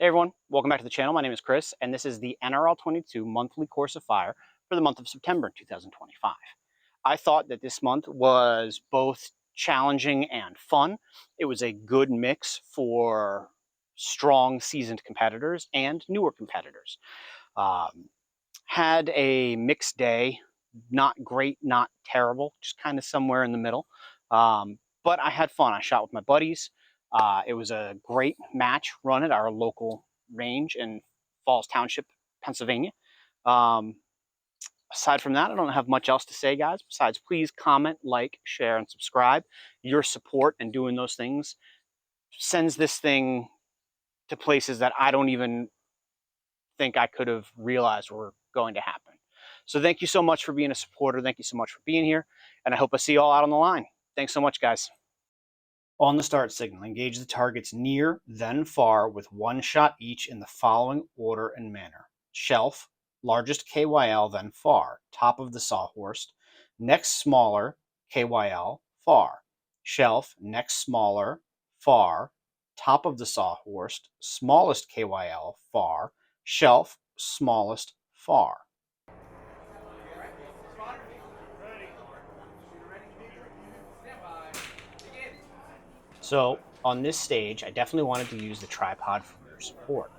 Hey everyone, welcome back to the channel. My name is Chris, and this is the NRL22 monthly course of fire for the month of September 2025. I thought that this month was both challenging and fun. It was a good mix for strong, seasoned competitors and newer competitors. Had a mixed day, not great, not terrible, just kind of somewhere in the middle. But I had fun. I shot with my buddies. It was a great match run at our local range in Falls Township, Pennsylvania. Aside from that, I don't have much else to say, guys. Besides, please comment, like, share, and subscribe. Your support and doing those things sends this thing to places that I don't even think I could have realized were going to happen. So thank you so much for being a supporter. Thank you so much for being here. And I hope I see you all out on the line. Thanks so much, guys. On the start signal, engage the targets near, then far, with one shot each in the following order and manner. Shelf, largest KYL, then far, top of the sawhorse. Next smaller, KYL, far. Shelf, next smaller, far, top of the sawhorse, smallest KYL, far. Shelf, smallest, far. So on this stage, I definitely wanted to use the tripod for rear support.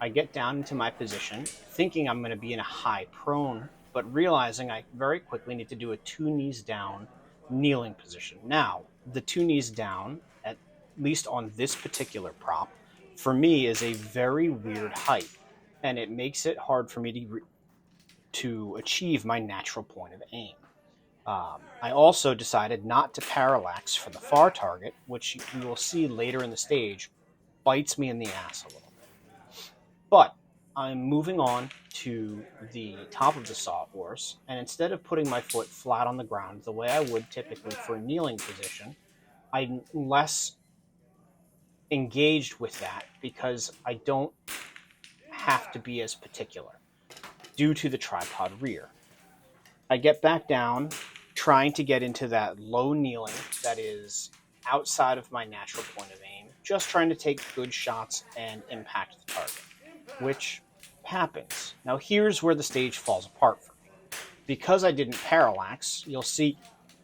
I get down into my position, thinking I'm going to be in a high prone, but realizing I very quickly need to do a 2 knees down kneeling position. Now, the 2 knees down, at least on this particular prop, for me is a very weird height, and it makes it hard for me to achieve my natural point of aim. I also decided not to parallax for the far target, which you will see later in the stage bites me in the ass a little bit. But I'm moving on to the top of the sawhorse, and instead of putting my foot flat on the ground the way I would typically for a kneeling position, I'm less engaged with that because I don't have to be as particular due to the tripod rear. I get back down, trying to get into that low kneeling that is outside of my natural point of aim, just trying to take good shots and impact the target, which happens. Now here's where the stage falls apart for me. Because I didn't parallax, you'll see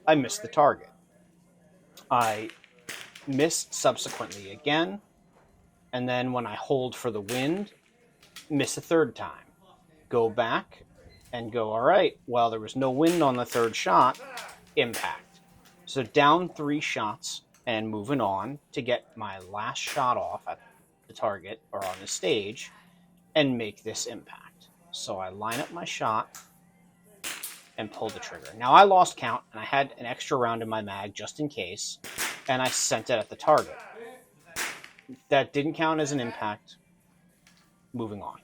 I missed the target. I miss subsequently again, and then when I hold for the wind, miss a third time. Go back and go, all right, well, there was no wind on the third shot, impact. So down 3 shots and moving on to get my last shot off at the target or on the stage and make this impact. So I line up my shot and pull the trigger. Now I lost count and I had an extra round in my mag just in case, and I sent it at the target. That didn't count as an impact. Moving on.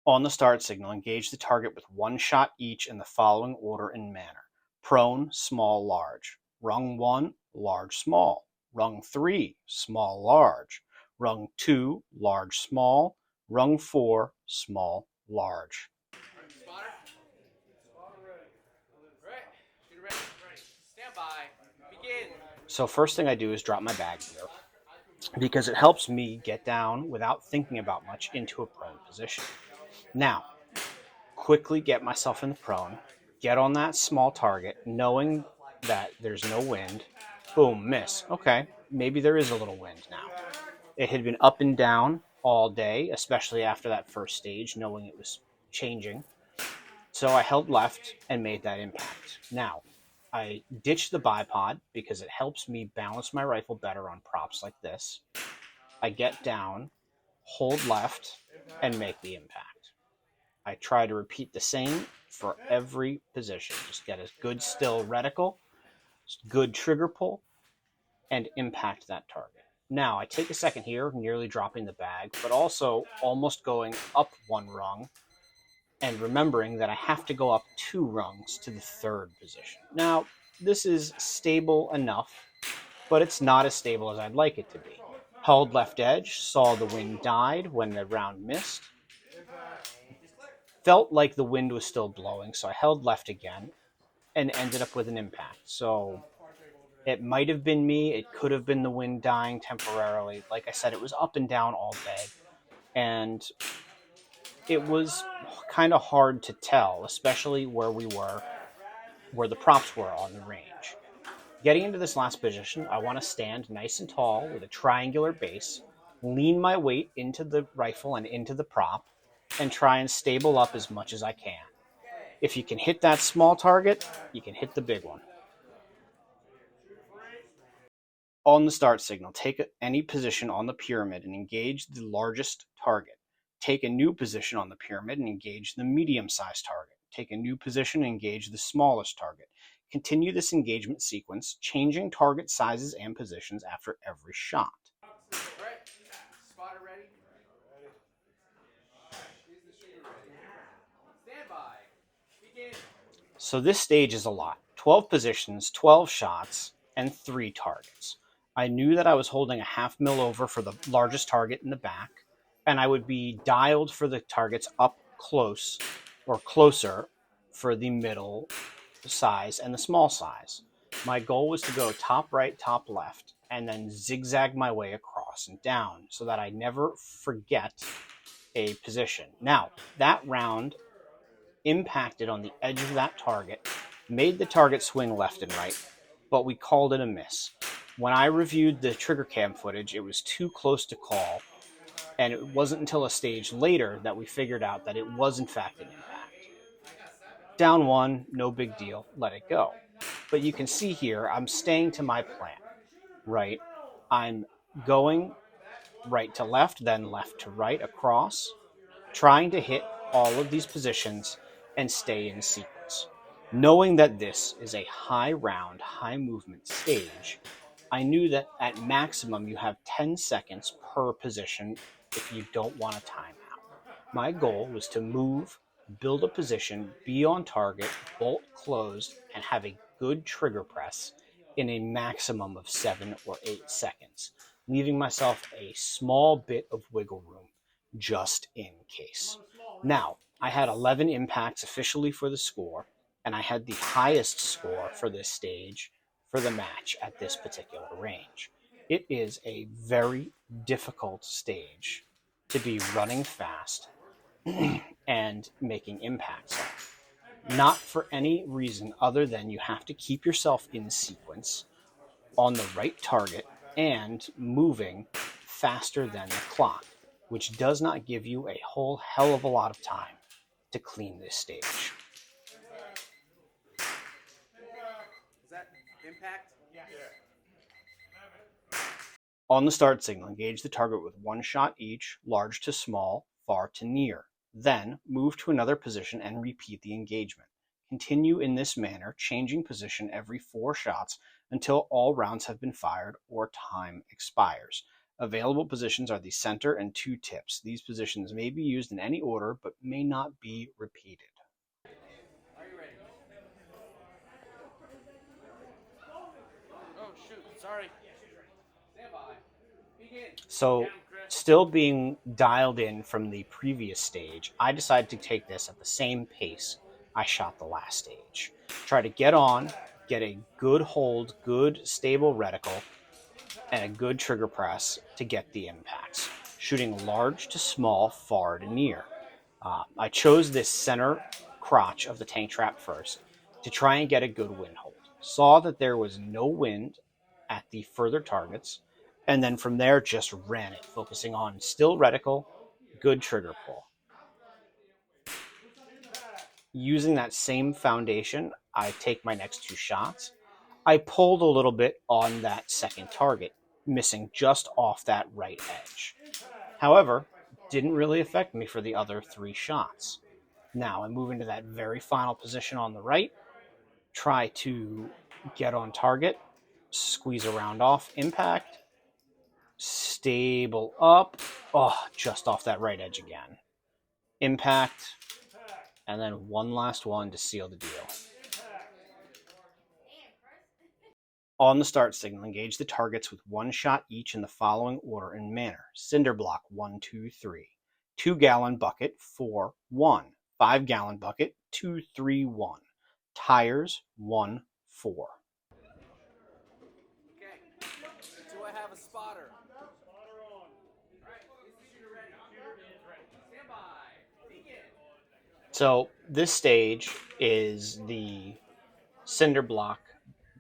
On the start signal, engage the target with 1 shot each in the following order and manner. Prone, small, large. Rung 1, large, small. Rung 3, small, large. Rung 2, large, small. Rung 4, small, large. So first thing I do is drop my bag here because it helps me get down without thinking about much into a prone position. Now, quickly get myself in the prone, get on that small target, knowing that there's no wind. Boom, miss. Okay, maybe there is a little wind now. It had been up and down all day, especially after that first stage, knowing it was changing. So I held left and made that impact. Now, I ditched the bipod because it helps me balance my rifle better on props like this. I get down, hold left, and make the impact. I try to repeat the same for every position. Just get a good still reticle, good trigger pull, and impact that target. Now, I take a second here, nearly dropping the bag, but also almost going up 1 rung and remembering that I have to go up 2 rungs to the 3rd position. Now, this is stable enough, but it's not as stable as I'd like it to be. Held left edge, saw the wind died when the round missed. Felt like the wind was still blowing, so I held left again and ended up with an impact. So It might have been me. It could have been the wind dying temporarily. Like I said, it was up and down all day. And it was kind of hard to tell, especially where we were, where the props were on the range. Getting into this last position, I want to stand nice and tall with a triangular base, lean my weight into the rifle and into the prop, and try and stable up as much as I can. If you can hit that small target, you can hit the big one. On the start signal, take any position on the pyramid and engage the largest target. Take a new position on the pyramid and engage the medium-sized target. Take a new position and engage the smallest target. Continue this engagement sequence, changing target sizes and positions after every shot. Spotter ready? Stand by. Begin. So this stage is a lot. 12 positions, 12 shots, and 3 targets. I knew that I was holding a half mil over for the largest target in the back, and I would be dialed for the targets up close or closer for the middle size and the small size. My goal was to go top right, top left, and then zigzag my way across and down so that I never forget a position. Now, that round impacted on the edge of that target, made the target swing left and right, but we called it a miss. When I reviewed the trigger cam footage, it was too close to call, and it wasn't until a stage later that we figured out that it was in fact an impact. Down one, no big deal, let it go. But you can see here, I'm staying to my plan, right? I'm going right to left, then left to right across, trying to hit all of these positions and stay in sequence. Knowing that this is a high round, high movement stage, I knew that at maximum you have 10 seconds per position if you don't want a timeout. My goal was to move, build a position, be on target, bolt closed, and have a good trigger press in a maximum of 7 or 8 seconds, leaving myself a small bit of wiggle room just in case. Now, I had 11 impacts officially for the score, and I had the highest score for this stage for the match at this particular range. It is a very difficult stage to be running fast and making impacts on. Not for any reason other than you have to keep yourself in sequence on the right target and moving faster than the clock, which does not give you a whole hell of a lot of time to clean this stage. Is that impact? Yeah. On the start signal, engage the target with one shot each, large to small, far to near. Then move to another position and repeat the engagement. Continue in this manner, changing position every 4 shots until all rounds have been fired or time expires. Available positions are the center and 2 tips. These positions may be used in any order but may not be repeated. Are you ready? Oh shoot, sorry. Stand by. Begin. So, still being dialed in from the previous stage, I decided to take this at the same pace I shot the last stage. Try to get on, get a good hold, good stable reticle, and a good trigger press to get the impacts. Shooting large to small, far to near. I chose this center crotch of the tank trap first to try and get a good wind hold. Saw that there was no wind at the further targets, and then from there just ran it, focusing on still reticle, good trigger pull. Using that same foundation, I take my next 2 shots. I pulled a little bit on that second target, missing just off that right edge. However, didn't really affect me for the other 3 shots. Now I move into that very final position on the right, try to get on target, squeeze around off impact, stable up, just off that right edge again. Impact, and then one last one to seal the deal. On the start signal, engage the targets with 1 shot each in the following order and manner. Cinder block, 1, 2, 3. 2-gallon bucket, 4, 1. 5-gallon bucket, 2, 3, 1. Tires, 1, 4. So this stage is the cinder block,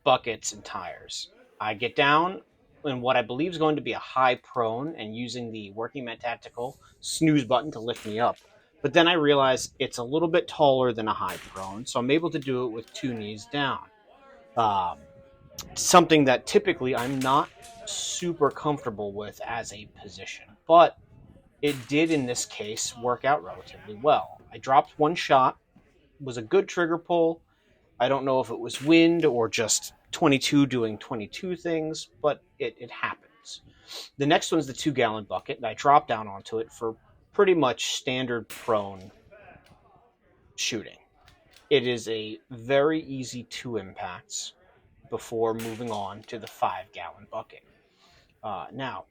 buckets, and tires. I get down in what I believe is going to be a high prone and using the Working Man Tactical snooze button to lift me up. But then I realize it's a little bit taller than a high prone, so I'm able to do it with 2 knees down. Something that typically I'm not super comfortable with as a position, but it did in this case work out relatively well. I dropped one shot, was a good trigger pull. I don't know if it was wind or just 22 doing 22 things, but it happens. The next one's the 2-gallon bucket, and I drop down onto it for pretty much standard prone shooting. It is a very easy 2 impacts before moving on to the 5-gallon bucket. Now,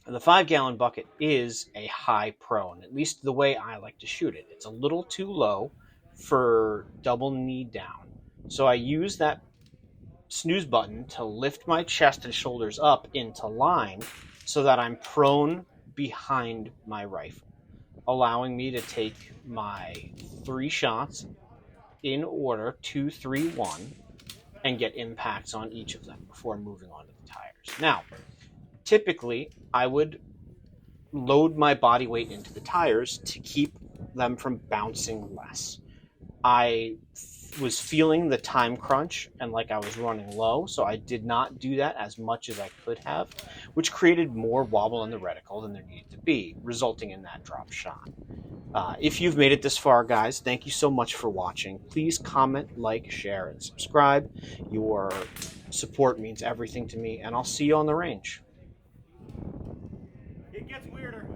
the 5-gallon bucket is a high prone, at least the way I like to shoot it. It's a little too low for double knee down. So I use that snooze button to lift my chest and shoulders up into line so that I'm prone behind my rifle, allowing me to take my 3 shots in order 2, 3, 1 and get impacts on each of them before moving on to the tires. Now, typically, I would load my body weight into the tires to keep them from bouncing less. I was feeling the time crunch and like I was running low, so I did not do that as much as I could have, which created more wobble in the reticle than there needed to be, resulting in that drop shot. If you've made it this far, guys, thank you so much for watching. Please comment, like, share, and subscribe. Your support means everything to me, and I'll see you on the range. It gets weirder.